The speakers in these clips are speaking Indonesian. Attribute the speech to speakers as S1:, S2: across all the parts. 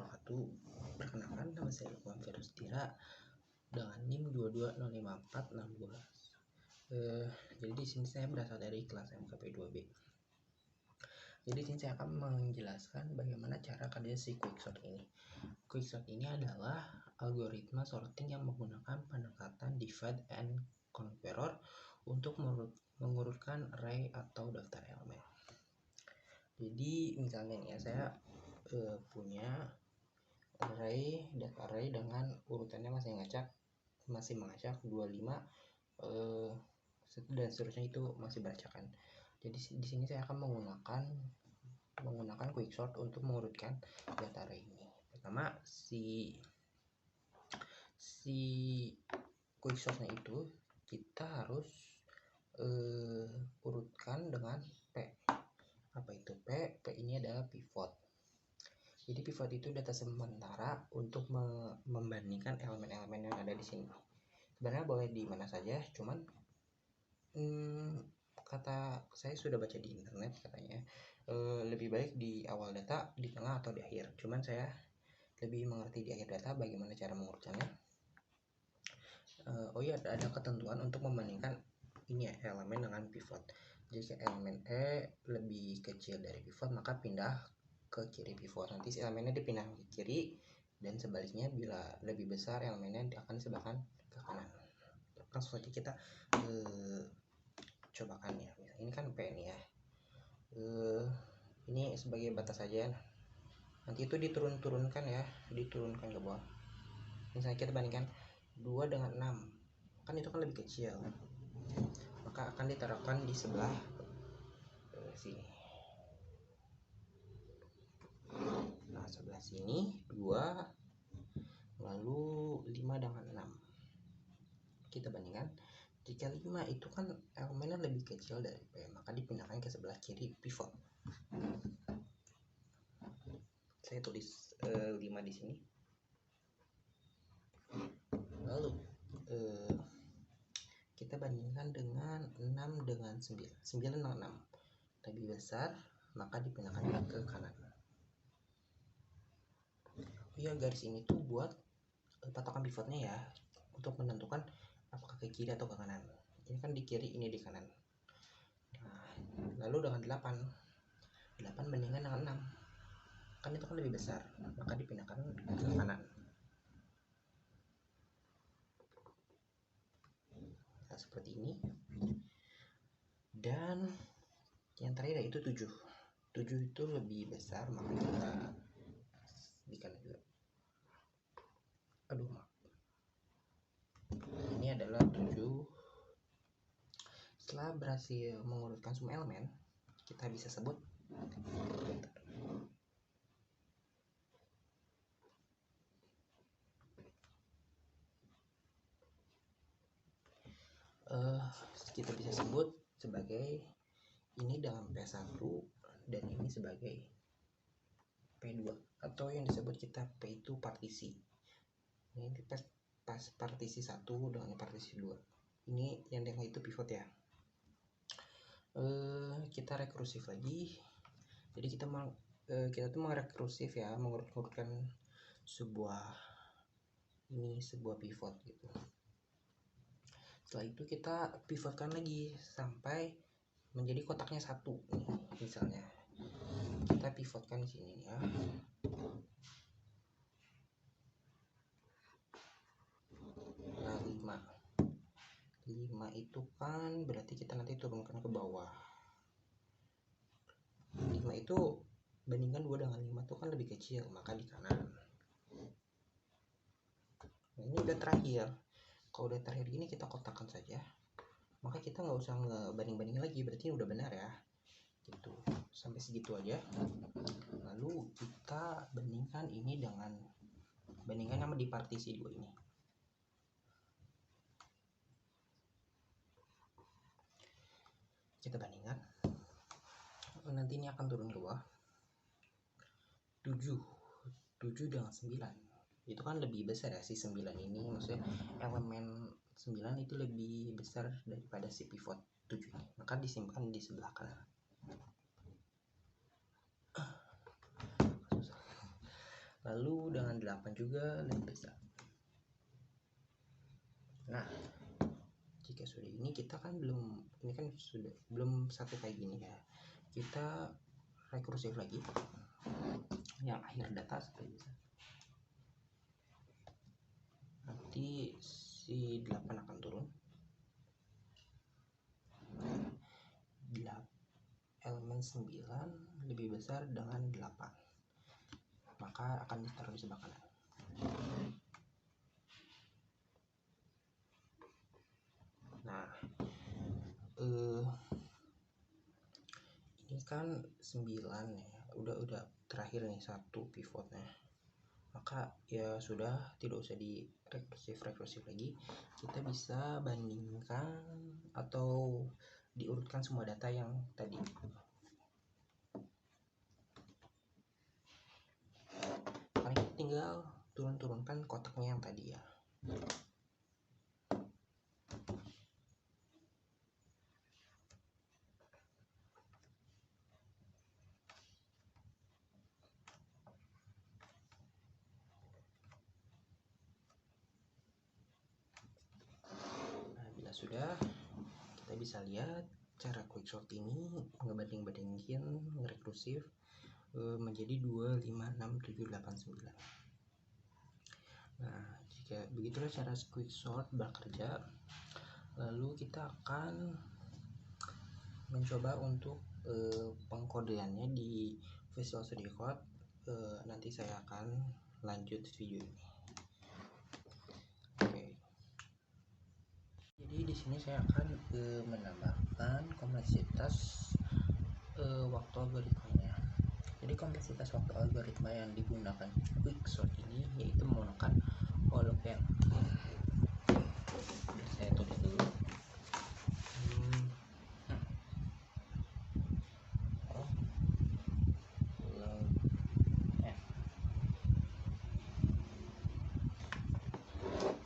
S1: wabarakatuh. Perkenalkan, nama saya Lukman Ferustira dengan NIM 2205416. Jadi di sini saya berasal dari kelas MKP 2B. Jadi di sini saya akan menjelaskan bagaimana cara kerja si quicksort ini. Quicksort ini adalah algoritma sorting yang menggunakan pendekatan divide and conqueror untuk mengurutkan array atau daftar elemen. Jadi misalnya nih ya, saya punya data array dengan urutannya masih mengacak 25 dan seterusnya, itu masih beracakan. Jadi di sini saya akan menggunakan quicksort untuk mengurutkan data array ini. Pertama, si quicksortnya itu kita harus urutkan dengan P. Apa itu P? P ini adalah pivot. Jadi pivot itu data sementara untuk membandingkan elemen-elemen yang ada di sini. Sebenarnya boleh di mana saja, cuman kata saya sudah baca di internet, katanya lebih baik di awal data, di tengah, atau di akhir. Cuman saya lebih mengerti di akhir data bagaimana cara mengurutkannya. Oh iya, ada ketentuan untuk membandingkan ini ya, elemen dengan pivot. Jika elemen E lebih kecil dari pivot, maka pindah ke kiri pivot. Nanti elemennya dipindah ke kiri, dan sebaliknya bila lebih besar elemennya akan disebabkan ke kanan. Langsung saja kita cobakan ya. Ini kan P nih ya. Ini sebagai batas saja. Nanti itu diturunkan ya, diturunkan ke bawah. Misalnya kita bandingkan 2 dengan 6, kan itu kan lebih kecil, maka akan diterapkan di sebelah sini. Nah, sebelah sini 2, lalu 5 dengan 6. Kita bandingkan, jika 5 itu kan elemennya lebih kecil dari P, maka dipindahkan ke sebelah kiri pivot. Saya tulis 5 di sini. Lalu kita bandingkan dengan 6 dengan 9 dengan 6 lebih besar, maka dipindahkan ke kanan. Ya, garis ini tuh buat patokan pivotnya ya, untuk menentukan apakah ke kiri atau ke kanan. Ini kan di kiri, ini di kanan. Nah, lalu dengan 8 bandingkan dengan 6, kan itu kan lebih besar, maka dipindahkan ke kanan. Nah, seperti ini. Dan yang terakhir yaitu 7 itu lebih besar, maka kita di kanan juga. Ini adalah 7. Setelah berhasil mengurutkan semua elemen, kita bisa sebut sebagai ini dalam P1 dan ini sebagai P2, atau yang disebut kita P itu partisi. Ini pas partisi 1 dengan partisi 2. Ini yang dengan itu pivot ya. Kita rekursif lagi. Jadi kita tuh merekursif ya, mengurutkan sebuah pivot gitu. Setelah itu kita pivotkan lagi sampai menjadi kotaknya 1 nih, misalnya kita pivotkan di sini ya. Nah, 5 itu kan berarti kita nanti turunkan ke bawah. 5 itu bandingkan 2 dengan 5 itu kan lebih kecil, maka di kanan. Nah, ini udah terakhir. Kalau udah terakhir gini kita kotakkan saja, maka kita nggak usah ngebanding-banding lagi, berarti udah benar ya gitu. Sampai segitu aja. Lalu kita bandingkan ini dengan sama di partisi 2 ini. Kita bandingkan, nanti ini akan turun ke bawah. 7 dengan 9 itu kan lebih besar ya, si 9 ini, maksudnya elemen 9 itu lebih besar daripada si pivot 7 ini, maka disimpan di sebelah kanan. lalu dengan 8 juga bisa. Nah, jika sudah ini kita kan belum satu kayak gini ya, kita rekursif lagi yang akhir data sampai bisa. Nanti si 8 akan turun, elemen 9 lebih besar dengan 8, maka akan ditaruh di sebelah kanan. Nah, ini kan 9 ya, udah terakhir nih satu pivotnya, maka ya sudah, tidak usah di rekursif lagi. Kita bisa bandingkan atau diurutkan semua data yang tadi. Paling tinggal turunkan kotaknya yang tadi ya. Sudah, kita bisa lihat cara quicksort ini ngebanding-bandingin rekursif menjadi 2, 5, 6, 7, 8, 9. Nah, jika begitulah cara quicksort bekerja. Lalu kita akan mencoba untuk pengkodeannya di Visual Studio Code. Nanti saya akan lanjut video ini. Jadi di sini saya akan menambahkan kompleksitas waktu algoritmanya. Jadi kompleksitas waktu algoritma yang digunakan quicksort ini yaitu menggunakan O-log-N. Saya tulis dulu.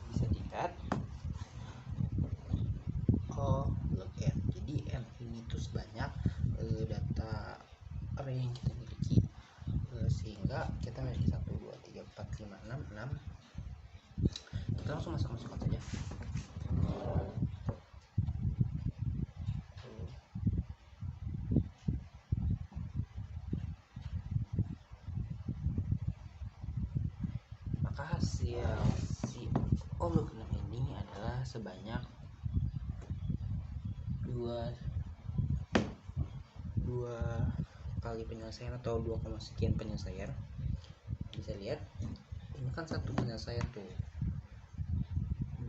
S1: Bisa dilihat O-log-N. Jadi N ini tuh sebanyak data array yang kita miliki, sehingga kita memiliki 1, 2, 3, 4, 5, 6. Kita langsung masukkan saja. Maka hasil si O-log-N ini adalah sebanyak 2 kali penyelesaian atau 2, sekian penyelesaian. Bisa lihat ini kan satu penyelesaian tuh,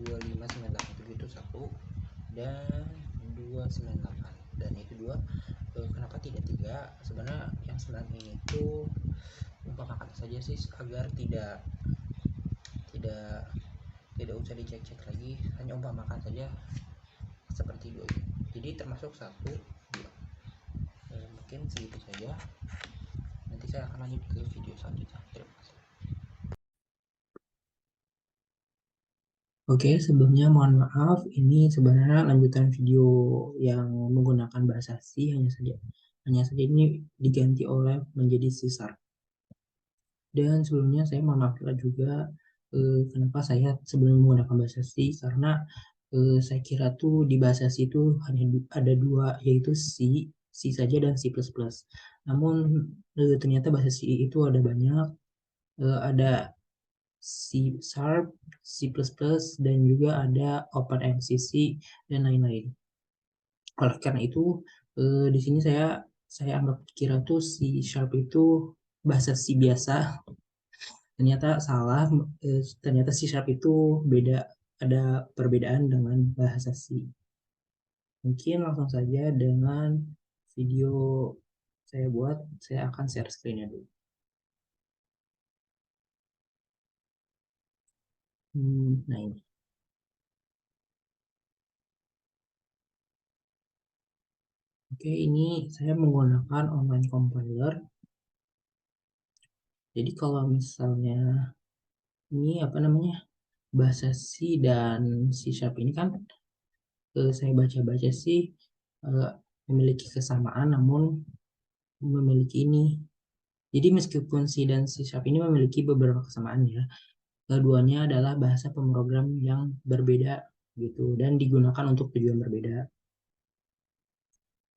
S1: 25987 itu 1 dan 298, dan itu 2. Kenapa tidak 3? Sebenarnya yang 9 ini tuh umpamakan saja sih, agar tidak usah dicek-cek lagi, hanya umpamakan saja seperti 2 ini. Jadi termasuk 1, 2. Mungkin segitu saja. Nanti saya akan lanjut ke video selanjutnya. Terima kasih. Oke, sebelumnya mohon maaf, ini sebenarnya lanjutan video yang menggunakan bahasa C, hanya saja ini diganti oleh menjadi C#. Dan sebelumnya saya mohon maaf juga kenapa saya sebelum menggunakan bahasa C, karena saya kira tuh di bahasa C itu hanya ada 2, yaitu C saja dan C++. Namun ternyata bahasa C itu ada banyak, ada C#, C++, dan juga ada OpenMCC dan lain-lain. Oleh karena itu di sini saya anggap kira tuh C# itu bahasa C biasa. Ternyata salah, ternyata C# itu beda, ada perbedaan dengan bahasa C. Mungkin langsung saja dengan video saya buat, saya akan share screen-nya dulu. Nah ini. Oke, ini saya menggunakan online compiler. Jadi kalau misalnya ini bahasa C dan C# ini kan saya baca-baca sih memiliki kesamaan, namun memiliki ini Jadi meskipun C dan C Sharp ini memiliki beberapa kesamaan ya, keduanya adalah bahasa pemrogram yang berbeda gitu dan digunakan untuk tujuan berbeda.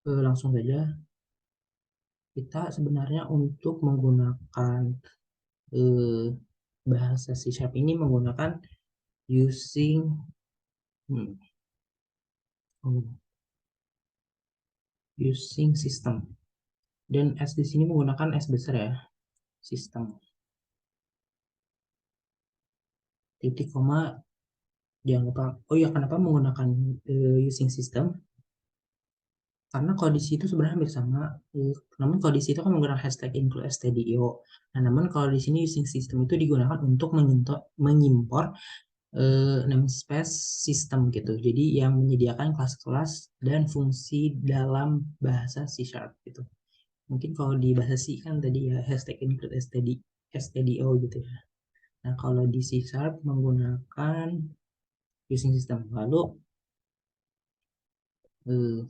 S1: Langsung saja kita sebenarnya untuk menggunakan eh, bahasa C Sharp ini menggunakan using hmm, oh, using system, dan S di sini menggunakan S besar ya, sistem titik koma jangan lupa. Oh ya, kenapa menggunakan using system? Karena kondisi itu sebenarnya hampir sama. Namun kondisi itu kan menggunakan hashtag include stdio. Nah, namun kalau di sini using system itu digunakan untuk mengimpor namespace sistem gitu. Jadi yang menyediakan kelas-kelas dan fungsi dalam bahasa C Sharp gitu. Mungkin kalau di bahasa C kan tadi ya hashtag include stdio gitu ya. Nah, kalau di C Sharp menggunakan using system. Lalu eh,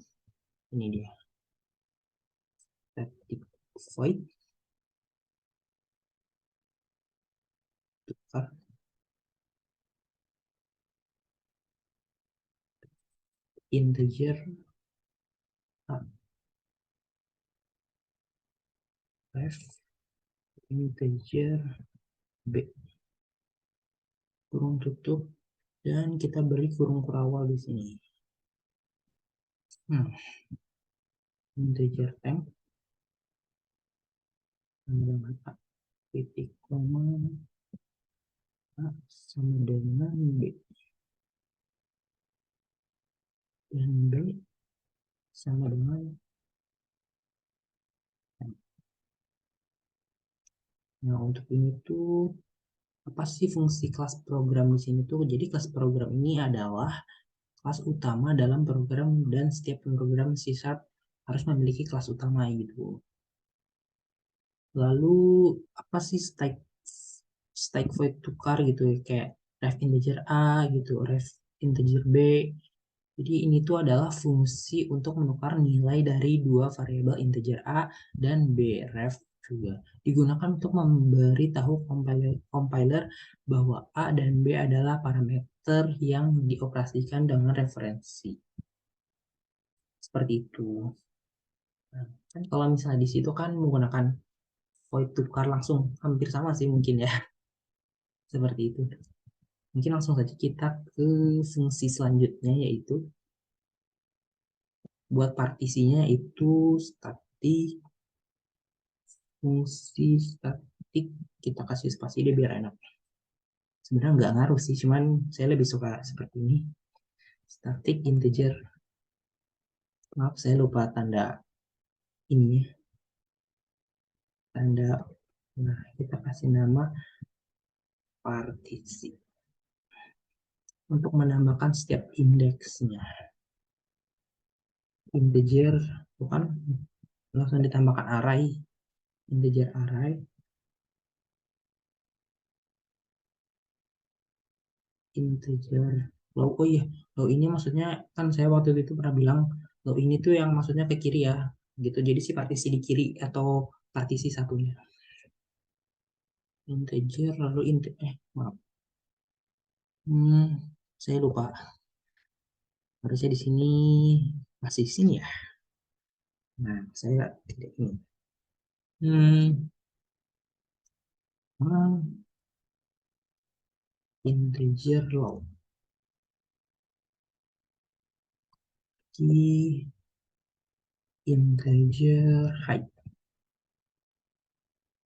S1: ini dia static void tukar integer a ref integer b kurung tutup, dan kita beri kurung kurawal di sini. Integer temp dengan a titik koma a sama dengan b, dan b sama dengan temp. Nah, untuk ini tuh apa sih fungsi kelas program di sini tuh? Jadi kelas program ini adalah kelas utama dalam program, dan setiap program C Sharp harus memiliki kelas utama gitu. Lalu apa sih stack void tukar gitu ya, kayak ref integer a gitu, ref integer b. Jadi ini tuh adalah fungsi untuk menukar nilai dari dua variabel integer a dan b. Ref juga digunakan untuk memberitahu compiler bahwa a dan b adalah parameter yang dioperasikan dengan referensi. Seperti itu. Nah, kan kalau misalnya di situ kan menggunakan void tukar langsung, hampir sama sih mungkin ya. Seperti itu. Mungkin langsung saja kita ke fungsi selanjutnya, yaitu buat partisinya itu static, fungsi static kita kasih spasi dia biar enak. Sebenarnya nggak ngaruh sih, cuman saya lebih suka seperti ini. Static integer. Maaf, saya lupa tanda ini ya. Tanda. Nah, kita kasih nama partisi untuk menambahkan setiap indeksnya. Integer, bukan langsung ditambahkan array, integer array, integer low. Oh iya, low ini maksudnya kan saya waktu itu pernah bilang low ini tuh yang maksudnya ke kiri ya gitu, jadi si partisi di kiri atau partisi satunya. Integer lalu maaf, hmm, saya lupa, harusnya di sini masih sini ya. Nah, saya tidak ini, hmm, integer low key integer height.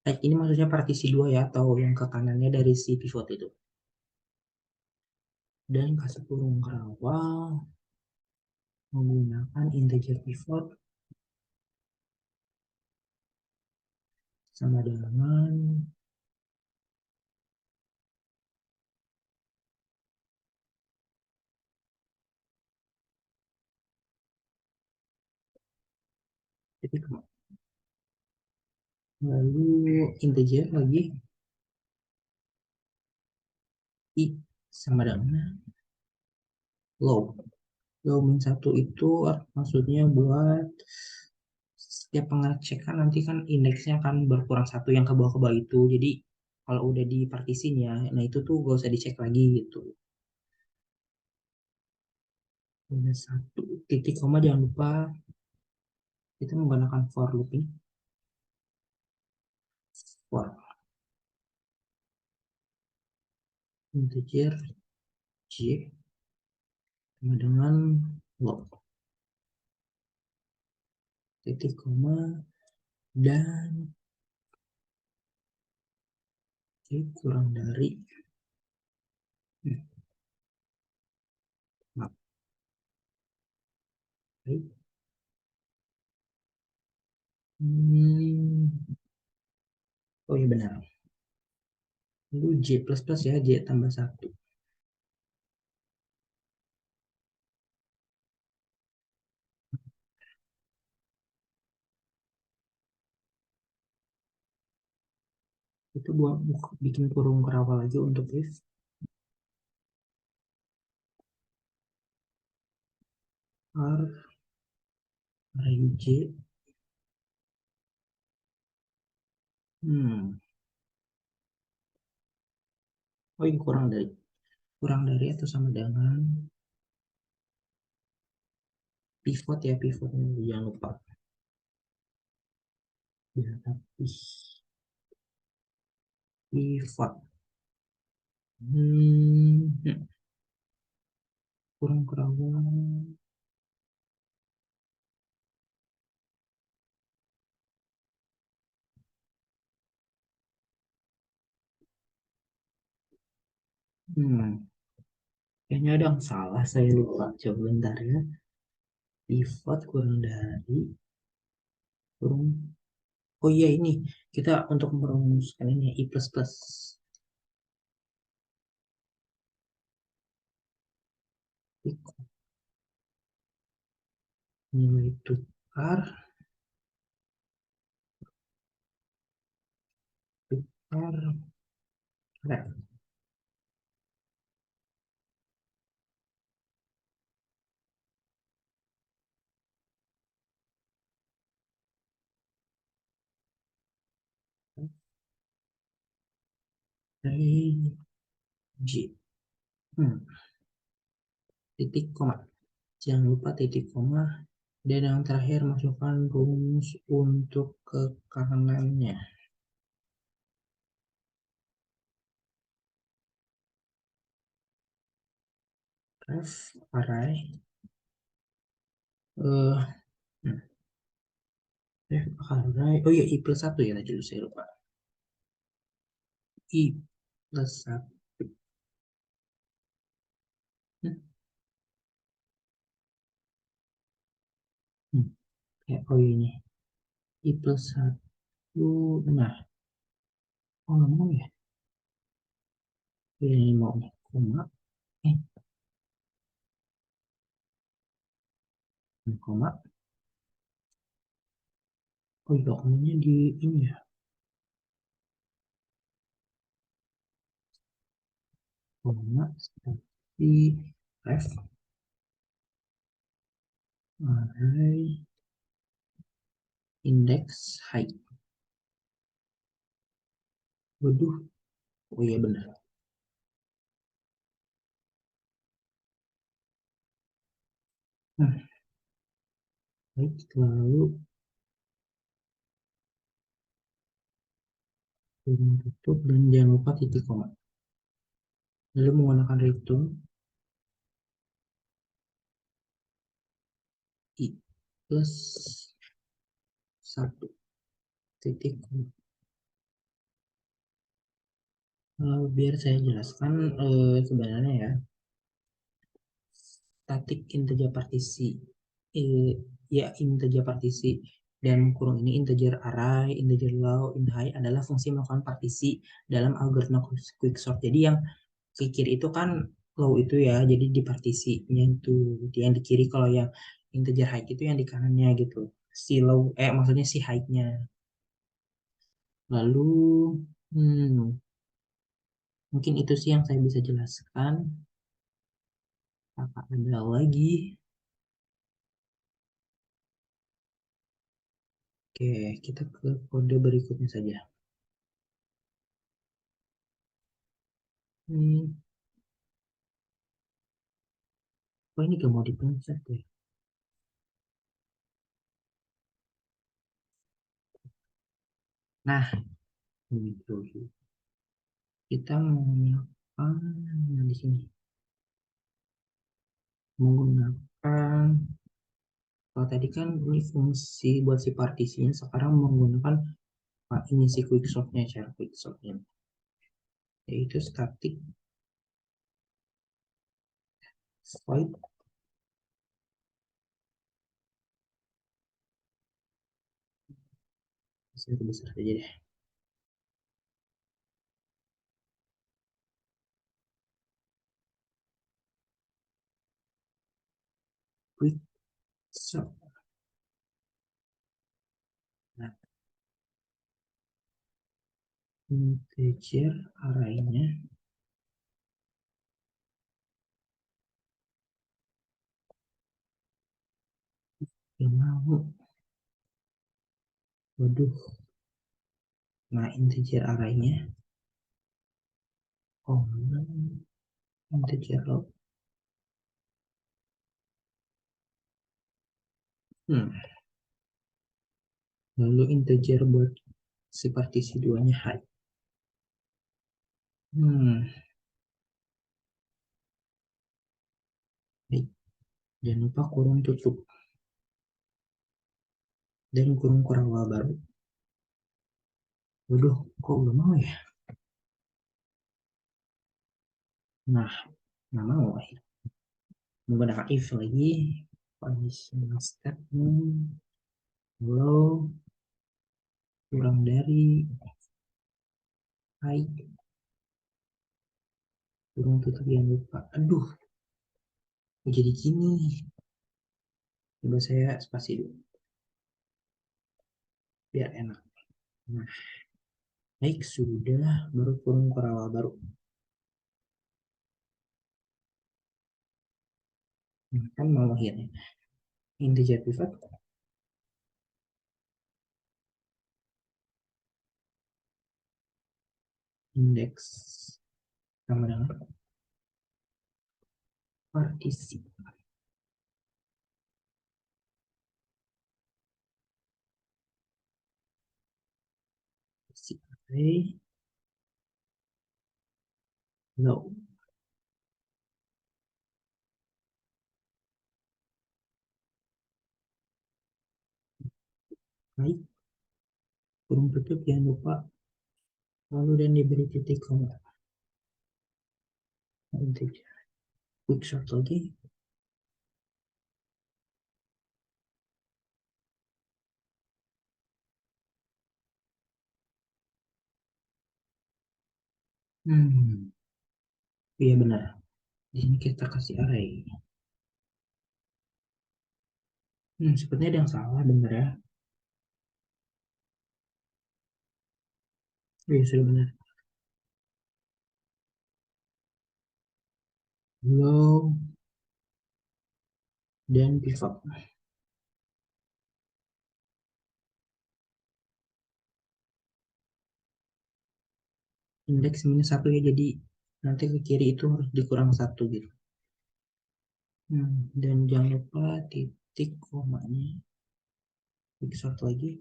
S1: Height ini maksudnya partisi 2 ya, atau yang ke kanannya dari si pivot itu. Dan kasih kurung kerawal menggunakan integer pivot sama dengan titik koma. Lalu integer lagi i sama dengan low. Low min 1 itu maksudnya buat setiap pengecekan nanti kan indeksnya akan berkurang satu yang ke bawah itu. Jadi kalau udah di partisinya, nah itu tuh gak usah dicek lagi gitu. Minus satu titik koma, jangan lupa kita menggunakan for loop ini. For integer j sama dengan log titik koma dan j kurang dari maaf, baik. Hmm, oh iya benar. Lalu j plus plus ya, j tambah satu. Itu buat bikin kurung kerawal aja untuk if r array j hmm oh ini kurang dari atau sama dengan pivot ya, pivotnya jangan lupa ya, tapi pivot kurang kerawal. Kayaknya ada yang salah, saya lupa, coba bentar ya. Pivot kurang dari kurang, oh iya ini kita untuk merumuskan ini i plus plus nilai tukar tukar ref dari j. Hmm, titik koma, jangan lupa titik koma, dan yang terakhir masukkan rumus untuk ke kanannya. Ref array eh hmm, ref array, oh iya i plus satu ya tadi saya lupa, i plus satu. Hmm, hmm, ya, oh ini i plus satu, nah oh nggak mau ya, ini mau nih koma, eh koma, oh iya komanya di ini ya, koma tapi ref array index height. Waduh, oh iya benar. Nah, baik, lalu kurung tutup dan jangan lupa titik koma. Lalu menggunakan return i plus satu titik koma. Biar saya jelaskan sebenarnya ya, static integer partisi, eh, ya integer partisi dan kurung ini integer array, integer low, int high adalah fungsi melakukan partisi dalam algoritma quicksort. Jadi yang ke kiri itu kan low itu ya, jadi di partisinya itu yang di kiri, kalau yang integer high itu yang di kanannya gitu, si low maksudnya si high-nya. Lalu hmm, mungkin itu sih yang saya bisa jelaskan. Apa ada lagi? Oke, kita ke kode berikutnya saja. Oh, ini gak mau dipencet ya. Nah, ini dulu. Kita menggunakan di sini menggunakan, kalau tadi kan ini fungsi buat si partisinya, sekarang menggunakan ini si quicksortnya, cara quicksortnya yaitu static void. Besar aja deh. Quicksort. Nah, integer arraynya yang mau. Waduh. Nah, integer arraynya integer log. Lalu integer buat si partisi duanya height. Baik. Jangan lupa kurung tutup dan kurung kurawal baru. Waduh, kok belum mau ya? Nah, nggak mau akhirnya. Menggunakan if lagi. Condition step low kurang dari height. Kurung tutup, jangan lupa. Aduh, jadi gini. Coba saya spasi dulu biar enak. Nah, baik, sudah, baru kurung kurawal baru. Nah, kan mau akhirnya integer pivot index sama dengan partisi. Si array low. Baik, kurung tutup jangan lupa, lalu dan diberi titik koma. Integer quicksort lagi. Iya benar. Di sini kita kasih array. Sepertinya ada yang salah, benar ya. Iya, sudah benar. Low dan pivot. Indeks minus satu ya, jadi nanti ke kiri itu harus dikurang satu gitu. Dan jangan lupa titik komanya. Quicksort lagi.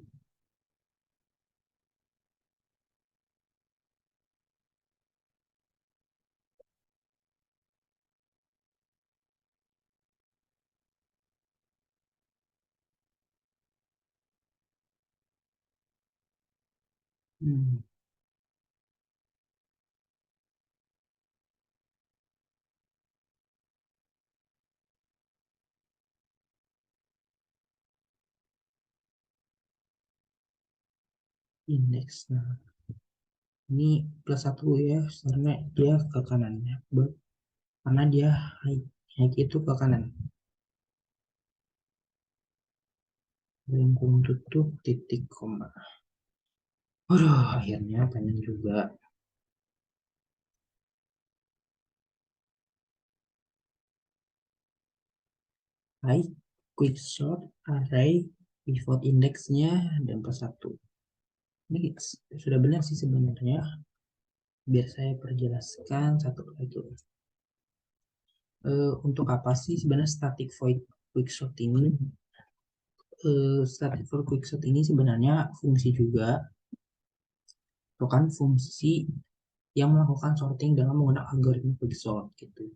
S1: Indeks. Nah, ini plus satu ya, karena dia ke kanannya. Karena dia high itu ke kanan. Dan kurung tutup titik koma. Aduh, akhirnya panjang juga. High quicksort array pivot indeksnya dan plus 1. Ini sudah benar sih sebenarnya. Biar saya perjelaskan satu itu. Untuk apa sih sebenarnya static void quickshot ini? Static void quickshot ini sebenarnya fungsi juga, bukan fungsi yang melakukan sorting dengan menggunakan algoritma quicksort gitu.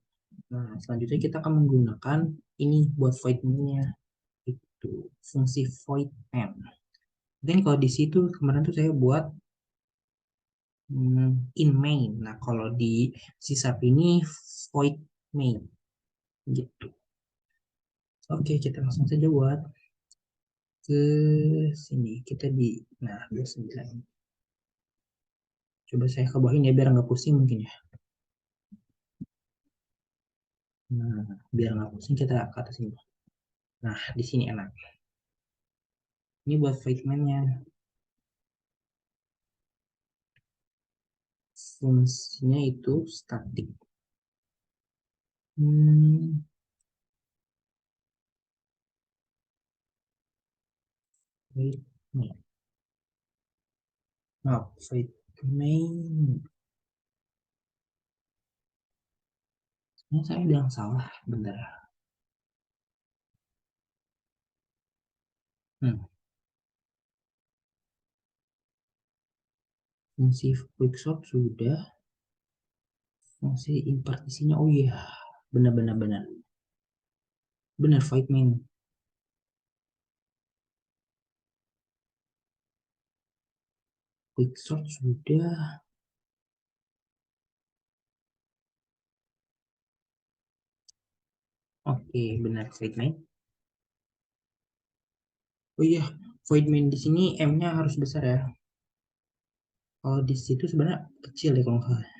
S1: Nah, selanjutnya kita akan menggunakan ini buat void main-nya, itu fungsi void main. Dan kalau di situ kemarin tuh saya buat in main. Nah, kalau di C# ini void main gitu. Oke, kita langsung saja buat ke sini. Kita di nah 29. Coba saya ke bawahin ya biar nggak pusing mungkin ya. Nah, biar nggak pusing kita ke atas ini. Nah, di sini enak. Ini buat void main-nya. Fungsinya itu static. Hmm, void main. Nah, void main. Ini saya bilang salah, bentar. Hmm, fungsi quicksort sudah. Fungsi impartisinya, oh iya, benar-benar benar. Benar void main. Quicksort sudah. Oke, benar void main. Oh iya, void main di sini M-nya harus besar ya. Kalau di situ sebenarnya kecil ya kalau nggak salah.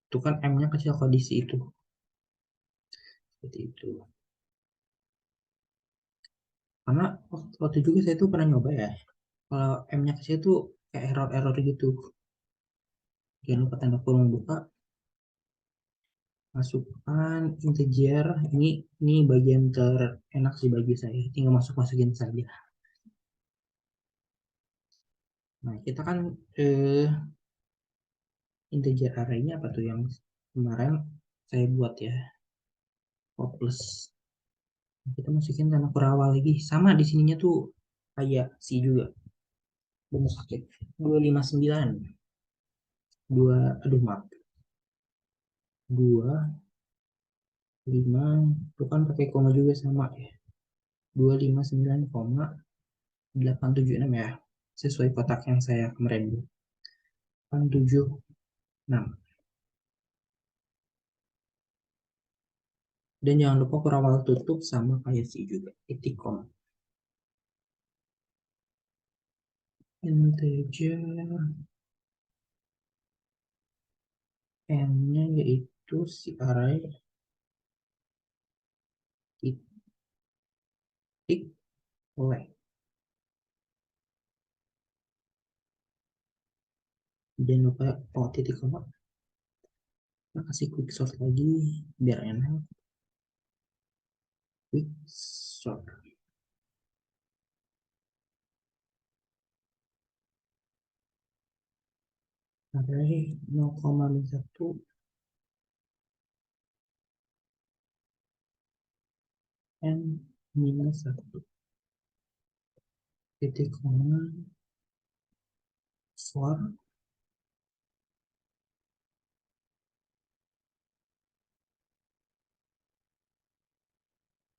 S1: Itu kan M-nya kecil kalau di situ. Seperti itu. Karena waktu juga saya tuh pernah nyoba ya. Kalau M-nya kecil tuh kayak error-error gitu. Jangan lupa tanda kurung buka, masukkan integer. Ini bagian terenak sih bagi saya. Tinggal masukin saja. Nah, kita kan integer array-nya apa tuh yang kemarin saya buat ya. Plus. Kita masukin tanda kurawal lagi. Sama di sininya tuh kayak C juga. Bener sakit. 259. Dua, aduh maaf. 25, itu kan pakai koma juga sama ya. 259, 876 ya. Sesuai kotak yang saya kemarin. 876. Dan jangan lupa kurawal tutup sama kayak C juga. Titik koma. Integer n-nya yaitu si array titik length. Jangan lupa titik koma. Kita kasih quick sort lagi biar enak. Quick sort. Array 0,1 n minus 1 titik koma for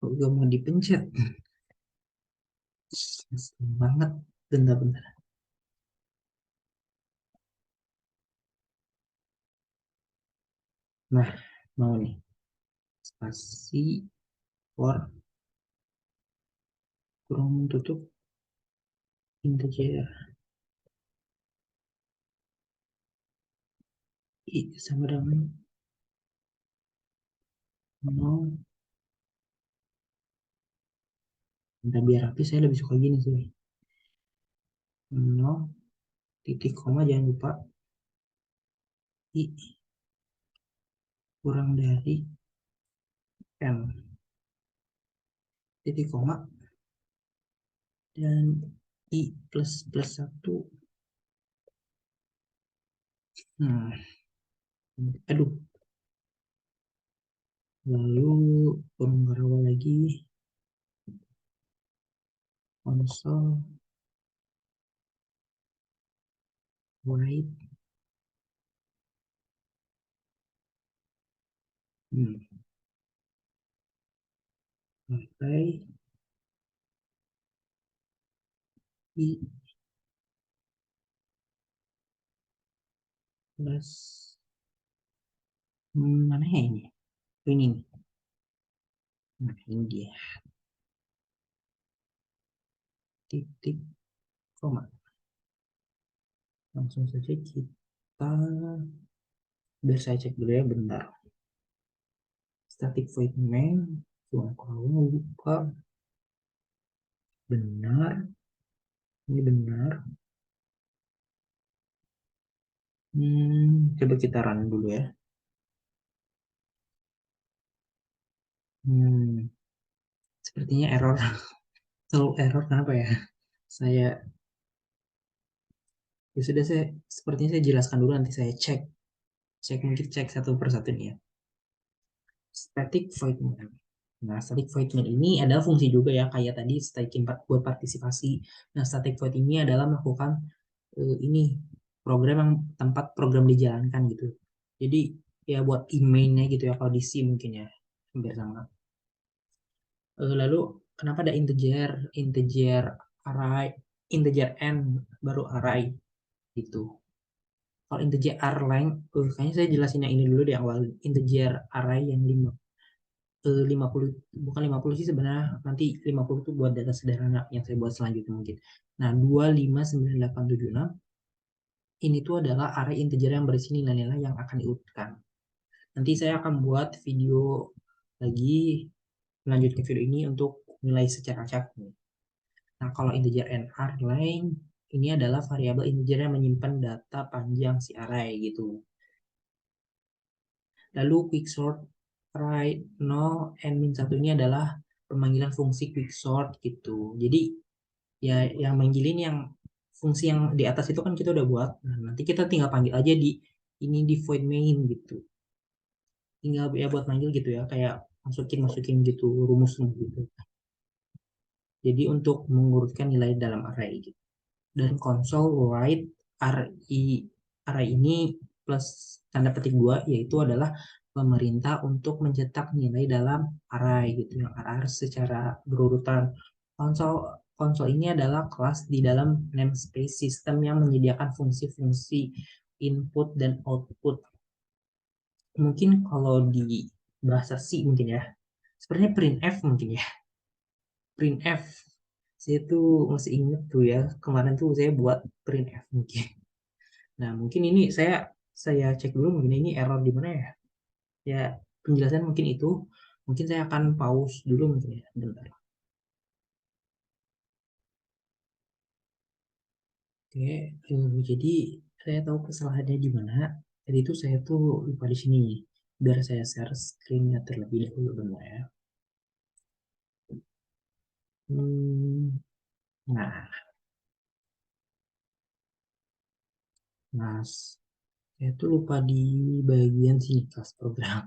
S1: udah mau dipencet banget, bentar-bentar. Nah, mau nih spasi for kurang menutup integer i sama dengan 0. Bentar, biar rapi saya lebih suka gini sih. 0 titik koma, jangan lupa i kurang dari n titik koma dan I plus 1. Aduh. Lalu pemrograman lagi console write pakai I plus mana ya ini? Ini nih. Nah, ini dia. Titik koma. Langsung saja kita biar saya cek dulu ya bentar. Static void main. Cuma kalau lupa. Benar. Ini benar. Coba kita run dulu ya. Sepertinya error. Selalu error kenapa ya? Ya sudah, sepertinya saya jelaskan dulu, nanti saya mungkin cek satu persatu nih ya. Static void main. Nah, static void main ini adalah fungsi juga ya, kayak tadi static buat partisipasi. Nah, static void ini adalah melakukan ini program yang tempat program dijalankan gitu. Jadi ya buat emailnya gitu ya, kalau di C mungkin ya, hampir sama. Lalu kenapa ada integer array, integer n baru array gitu. Kalau integer array, kayaknya saya jelasin yang ini dulu di awal. Integer array yang 50, bukan 50 sih sebenarnya, nanti 50 itu buat data sederhana yang saya buat selanjutnya mungkin. Nah, 25986 ini tuh adalah array integer yang berisi nilai-nilai yang akan diurutkan. Nanti saya akan buat video lagi melanjutkan video ini untuk nilai secara acak. Nah, kalau integer nr lain ini adalah variabel integer yang menyimpan data panjang si array gitu. Lalu quicksort right no and min 1 ini adalah pemanggilan fungsi quicksort gitu. Jadi ya yang manggilin yang fungsi yang di atas itu kan kita udah buat. Nah, nanti kita tinggal panggil aja di ini di void main gitu. Tinggal ya buat manggil gitu ya, kayak masukin gitu rumusnya gitu. Jadi untuk mengurutkan nilai dalam array gitu. Dan console write array ini plus tanda petik 2 yaitu adalah pemerintah untuk mencetak nilai dalam array gitu yang array secara berurutan. Konsol ini adalah kelas di dalam namespace sistem yang menyediakan fungsi-fungsi input dan output. Mungkin kalau di bahasa C mungkin ya, sebenarnya printf mungkin ya. Printf saya tuh masih inget tuh ya, kemarin tuh saya buat printf mungkin. Nah, mungkin ini saya cek dulu mungkin ini error di mana ya. Ya, penjelasan mungkin itu. Mungkin saya akan pause dulu mungkin ya. Bentar. Oke, jadi saya tahu kesalahannya di mana. Jadi itu saya tuh lupa di sini. Biar saya share screen-nya terlebih dahulu bentar ya. Nah, mas, saya tuh lupa di bagian sini kelas program.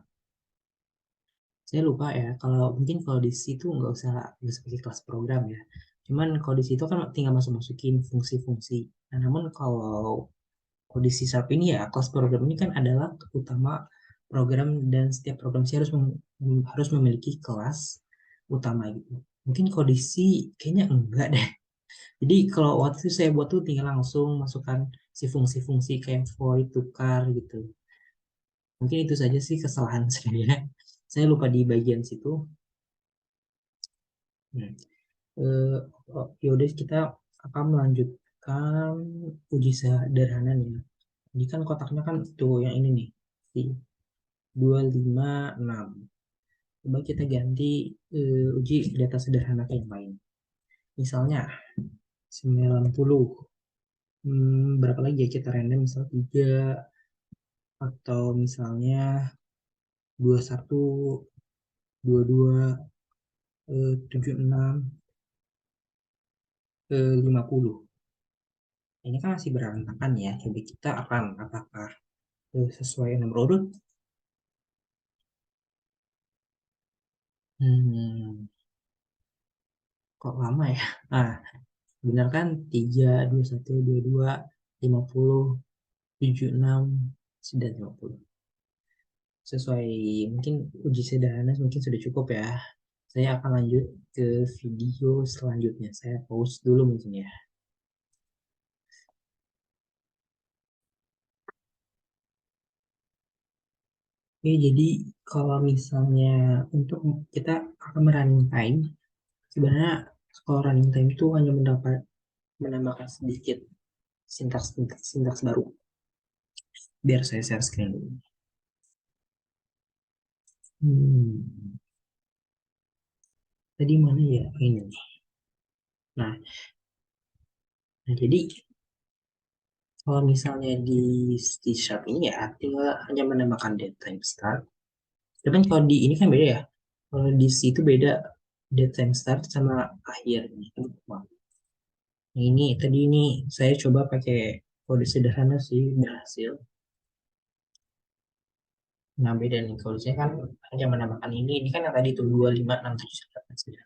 S1: Saya lupa ya, kalau mungkin kalau di situ nggak usah pakai kelas program ya. Cuman kalau di situ kan tinggal masukin fungsi-fungsi. Nah, namun kalau kondisi sharp ini ya, kelas program ini kan adalah utama program, dan setiap program sih harus memiliki kelas utama gitu. Mungkin kondisi kayaknya enggak deh. Jadi kalau waktu itu saya buat tuh tinggal langsung masukkan si fungsi-fungsi kayak void, tukar gitu. Mungkin itu saja sih kesalahan saya. Saya lupa di bagian situ. Hmm. Ya udah, kita akan melanjutkan uji sederhana nih. Ini kan kotaknya kan tuh yang ini nih, si 256. Coba kita ganti uji data sederhana ke yang lain. Misalnya 90. Berapa lagi ya kita random, misal 3, atau misalnya 21, 22, 76. ke 50. Ini kan masih berantakan ya. Coba kita akan apakah sesuai nomor urut. Hmm, kok lama ya? Nah, benar kan? 3, 21, 22, 50, 76, 50. Sesuai mungkin uji sederhana mungkin sudah cukup ya. Saya akan lanjut ke video selanjutnya. Saya pause dulu mungkin ya. Oke, jadi kalau misalnya untuk kita akan running time, sebenarnya kalau running time itu hanya menambahkan sedikit sintaks baru. Biar saya share screen dulu. Hmm, tadi mana ya ini? Nah, nah jadi kalau misalnya di C Sharp ini ya tinggal hanya menambahkan date time start. Tapi kalau di ini kan beda ya. Kalau di C itu beda date time start sama akhir. Nah, ini tadi ini saya coba pakai kode sederhana sih berhasil. Nah beda nih kalau saya kan hanya menambahkan ini kan yang tadi tuh 25679.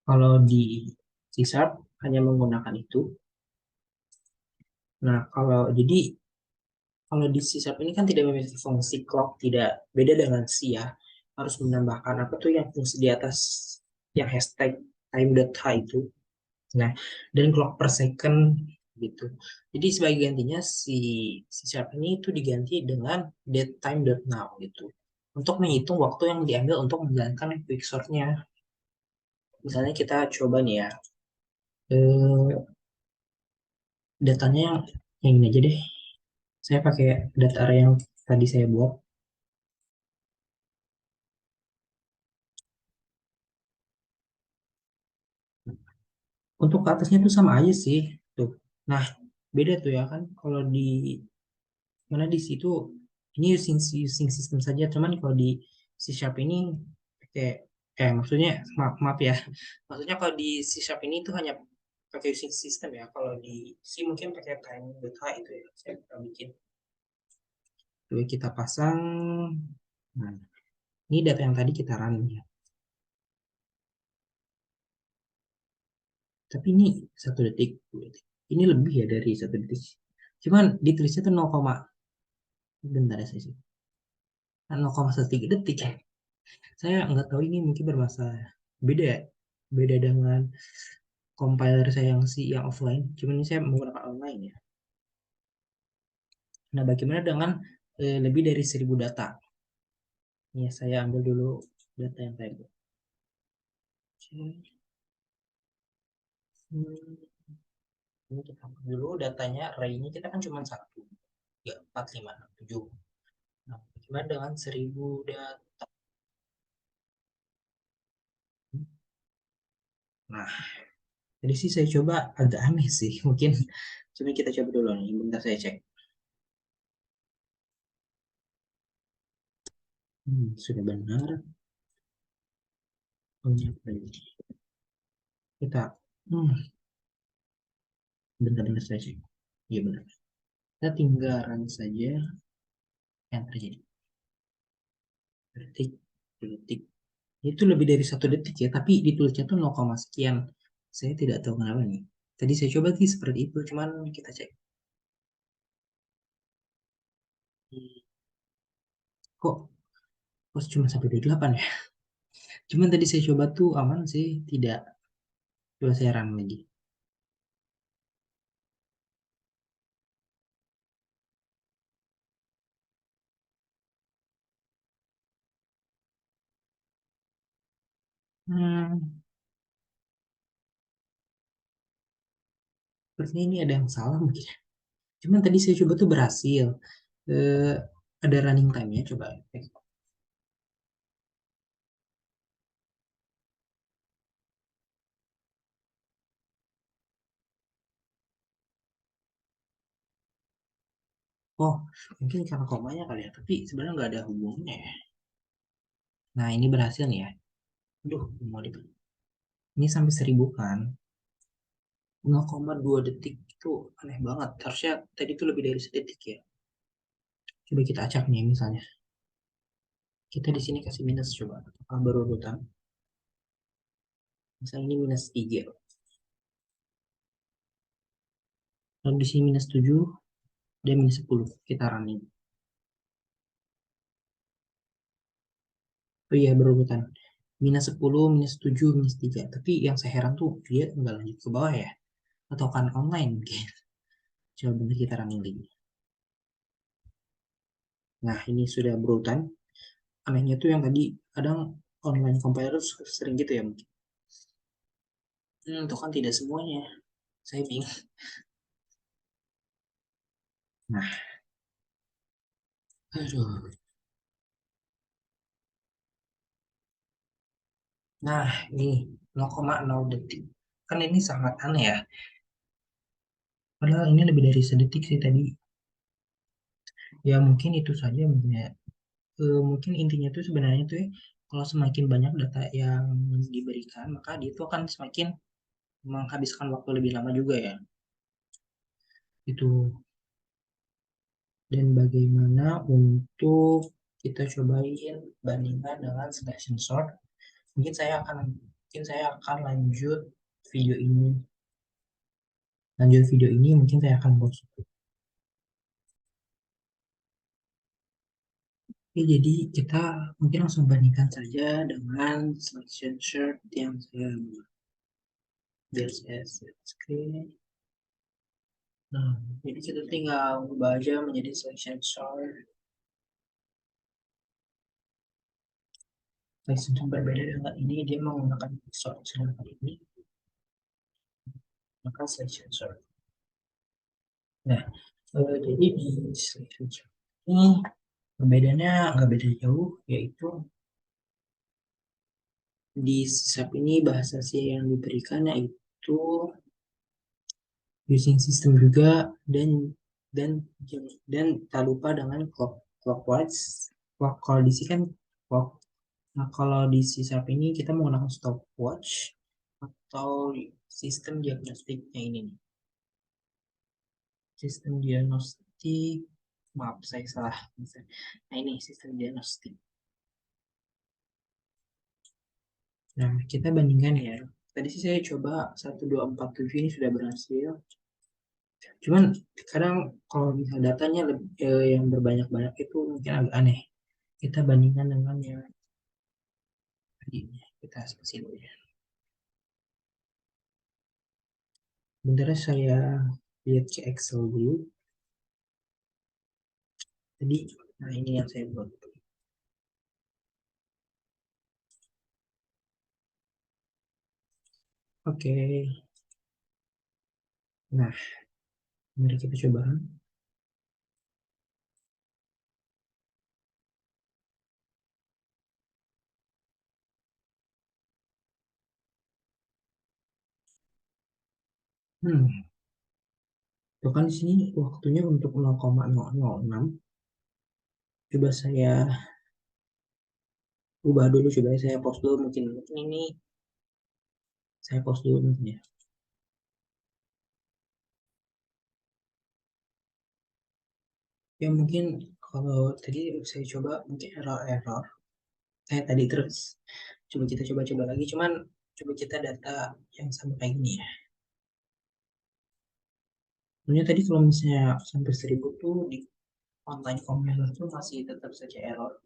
S1: Kalau di C Sharp hanya menggunakan itu. Nah kalau di C Sharp ini kan tidak memiliki fungsi clock, tidak beda dengan C ya. Harus menambahkan apa tuh yang fungsi di atas yang hashtag time.h itu. Nah, dan clock per second gitu. Jadi sebagai gantinya si C Sharp ini itu diganti dengan datetime.now gitu. Untuk menghitung waktu yang diambil untuk menjalankan quicksort-nya. Misalnya kita coba nih ya, eh, datanya yang ini aja deh. Saya pakai data array yang tadi saya buat. Untuk ke atasnya tuh sama aja sih. Tuh. Nah, beda tuh ya kan. Kalau di mana di situ ini using system saja, cuman kalau di C Sharp ini pakai maksudnya maaf ya. Maksudnya kalau di C Sharp ini tuh hanya pakai using system ya. Kalau di C mungkin pakai time.h itu ya. Saya pernah bikin. Lalu kita pasang. Nah, ini data yang tadi kita run ya. Tapi ini 1 detik, 2 detik. Ini lebih ya dari 1 detik. Cuman ditulisnya tuh 0, bentar ya saya sih. 0,13 detik ya. Saya nggak tahu ini mungkin bermasalah. Beda ya? Beda dengan compiler saya yang si yang offline. Cuman ini saya menggunakan online ya. Nah, bagaimana dengan lebih dari 1.000 data? Ya, saya ambil dulu data yang saya buat. Oke. Hmm, ini kita ambil dulu datanya, array-nya kita kan cuma satu. 3, 4, 5, 6, 7. Nah, bagaimana dengan 1.000 data? Nah, tadi sih saya coba agak aneh sih. Mungkin coba kita coba dulu nih. Bentar saya cek. Sudah benar. Punya kita bentar-bentar saya cek. Iya benar. Kita tinggal run saja yang terjadi. Detik, detik. Itu lebih dari 1 detik ya, tapi ditulisnya tuh 0, sekian. Saya tidak tahu kenapa nih. Tadi saya coba sih seperti itu, cuman kita cek. Kok, kok cuma sampai 28 ya? Cuman tadi saya coba tuh aman sih, tidak. Coba saya run lagi. Hmm, sepertinya ini ada yang salah mungkin. Cuman tadi saya coba tuh berhasil. Eh, ada running time-nya, coba. Oh, mungkin karena komanya kali ya, tapi sebenarnya nggak ada hubungannya ya. Nah, ini berhasil nih ya. Aduh, mau di ini sampai 1.000 kan. 0,2 detik itu aneh banget. Harusnya tadi itu lebih dari sedetik ya. Coba kita acak nih misalnya. Kita di sini kasih minus coba. Apakah berurutan? Misalnya ini minus 3. Lalu di sini minus 7 dan minus 10. Kita running. Oh iya berurutan. Minus 10, minus 7, minus 3. Tapi yang saya heran tuh dia nggak lanjut ke bawah ya. Atau kan online mungkin. Coba bentar kita running lagi. Nah ini sudah berurutan. Anehnya tuh yang tadi kadang online compiler sering gitu ya mungkin. Itu kan tidak semuanya. Saya bingung. Nah, aduh. Nah, ini 0,0 detik. Kan ini sangat aneh ya. Padahal ini lebih dari sedetik sih tadi. Ya mungkin itu saja mungkin ya. Mungkin intinya tuh sebenarnya tuh ya, kalau semakin banyak data yang diberikan, maka dia itu akan semakin menghabiskan waktu lebih lama juga ya. Itu. Dan bagaimana untuk kita cobain bandingkan dengan selection sort. Mungkin saya akan video ini. Lanjut video ini mungkin saya akan pause. Oke, jadi kita mungkin langsung bandingkan saja dengan selection chart yang saya buat. Biar saya share screen. Nah, jadi kita tinggal ubah aja menjadi selection chart. Selection chart berbeda dengan ini, dia menggunakan sort sedangkan ini, maka selection chart. Nah, jadi di selection chart ini perbedaannya nggak beda jauh, yaitu di sisap ini bahasa C yang diberikan yaitu using system juga dan dan dan tak lupa dengan clockwise. Kalau di sini kan clock. Nah, kalau di sisap ini kita menggunakan stopwatch atau sistem diagnostiknya ini nih. Sistem diagnostik, maaf saya salah. Nah ini sistem diagnostik. Nah kita bandingkan ya. Tadi sih saya coba 1247 ini sudah berhasil. Cuman kadang kalau misal datanya yang berbanyak-banyak itu mungkin agak aneh. Kita bandingkan dengan yang tadi. Kita spasi dulu ya. Bentar saya lihat ke Excel dulu. Tadi, nah ini yang saya buat. Oke. Nah, mari kita coba. Hmm, itu kan di sini waktunya untuk 0,006. Coba saya ubah dulu, coba saya pause dulu mungkin ini saya pause dulu mungkin ya. Ya mungkin kalau tadi saya coba mungkin error. Saya tadi terus coba kita coba lagi, cuman coba kita data yang sama kayak gini ya. Sebenarnya tadi kalau misalnya sampai 1000 tuh di online compiler tuh masih tetap saja error.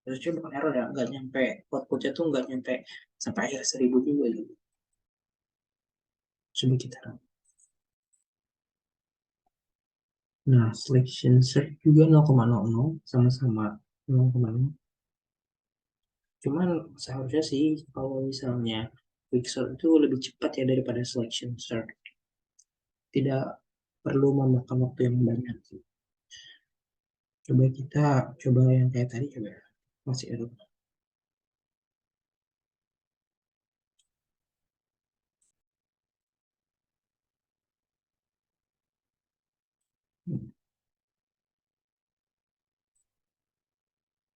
S1: Terus coba bukan error ya, nggak nyampe outputnya tuh nggak nyampe sampai akhir 1000 juga gitu. Coba kita run. Nah, selection set juga 0,00 sama-sama 0,0. Cuman seharusnya sih kalau misalnya quicksort itu lebih cepat ya daripada selection search. Tidak perlu memakan waktu yang banyak. Coba kita coba yang kayak tadi coba masih error.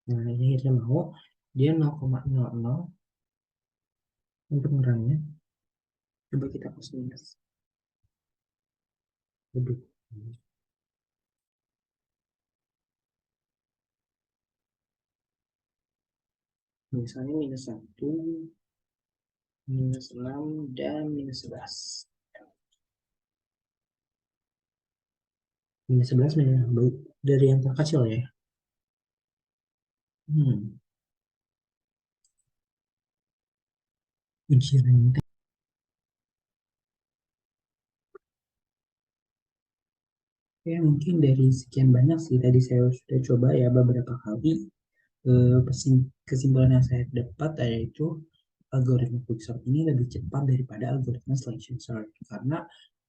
S1: Nah ini kita mau dia 0,00 untuk ngerangnya. Coba kita plus minus. Aduh. Misalnya -1, -6, dan -11. -11 dari yang terkecil ya. Ujian. Ya, mungkin dari sekian banyak sih tadi saya sudah coba ya beberapa kali. Kesimpulan yang saya dapat yaitu algoritma quicksort ini lebih cepat daripada algoritma selection sort karena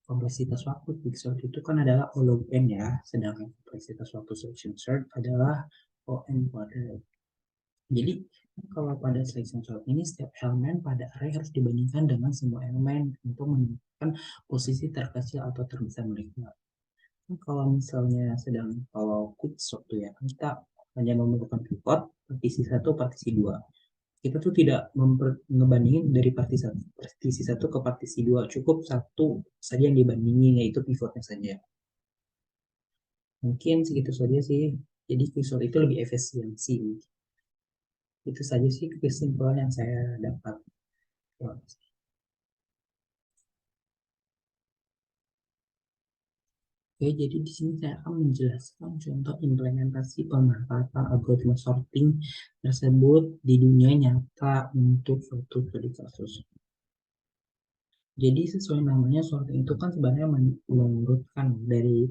S1: kompleksitas waktu quicksort itu kan adalah O log n ya, sedangkan kompleksitas waktu selection sort adalah O n kuadrat. Jadi kalau pada selection sort ini setiap elemen pada array harus dibandingkan dengan semua elemen untuk menemukan posisi terkecil atau terbesar mereka. Kalau misalnya kalau quicksort tuh ya, kita hanya memerlukan pivot partisi 1, partisi 2. Kita tuh tidak ngebandingin dari partisi 1 ke partisi 2, cukup satu saja yang dibandingin, yaitu pivotnya saja. Mungkin segitu saja sih, jadi quicksort itu lebih efisiensi. Itu saja sih kesimpulan yang saya dapat. Oke, jadi di sini saya akan menjelaskan contoh implementasi pemanfaatan algoritma sorting tersebut di dunia nyata untuk suatu studi kasus. Jadi sesuai namanya, sorting itu kan sebenarnya mengurutkan dari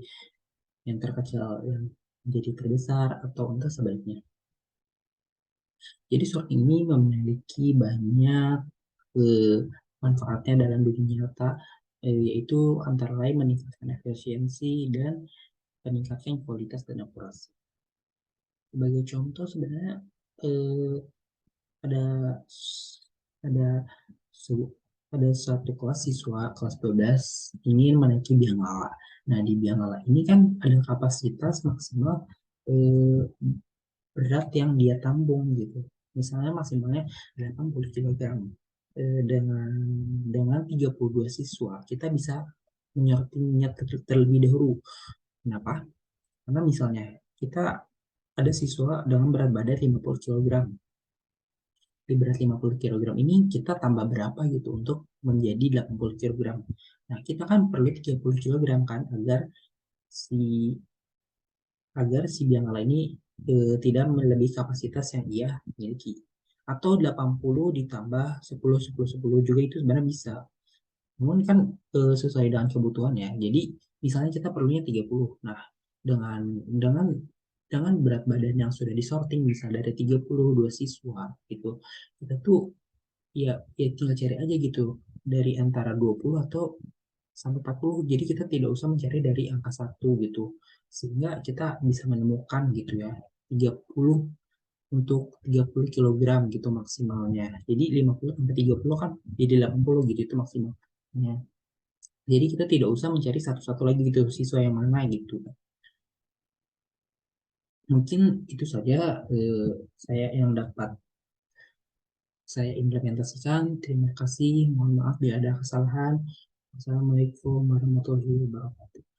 S1: yang terkecil yang menjadi terbesar atau entah sebaliknya. Jadi sorting ini memiliki banyak manfaatnya dalam dunia nyata, yaitu antara lain meningkatkan efisiensi dan meningkatkan kualitas dan akurasi. Sebagai contoh sebenarnya eh, ada ada ada satu kelas siswa kelas 12 ingin menaiki biangala. Nah, di biangala ini kan ada kapasitas maksimal eh, berat yang dia tampung gitu. Misalnya maksimalnya 80 kg. Dengan 32 siswa, kita bisa menyortingnya terlebih dahulu. Kenapa? Karena misalnya kita ada siswa dengan berat badan 50 kg. Di berat 50 kg ini kita tambah berapa gitu untuk menjadi 80 kg. Nah, kita kan perlu 30 kg kan si si biangala ini tidak melebihi kapasitas yang ia miliki. Atau 80 ditambah 10 10 10 juga itu sebenarnya bisa. Namun kan sesuai dengan kebutuhan ya. Jadi misalnya kita perlunya 30. Nah, dengan dengan dengan berat badan yang sudah disorting bisa dari 32 siswa gitu. Kita tuh ya tinggal cari aja gitu dari antara 20 atau sampai 40. Jadi kita tidak usah mencari dari angka 1 gitu. Sehingga kita bisa menemukan gitu ya 30 untuk 30 kilogram gitu maksimalnya. Jadi 50 sampai 30 kan jadi 80 gitu itu maksimalnya. Jadi kita tidak usah mencari satu-satu lagi gitu siswa yang mana gitu. Mungkin itu saja saya yang dapat saya implementasikan. Terima kasih. Mohon maaf bila ada kesalahan. Assalamualaikum warahmatullahi wabarakatuh.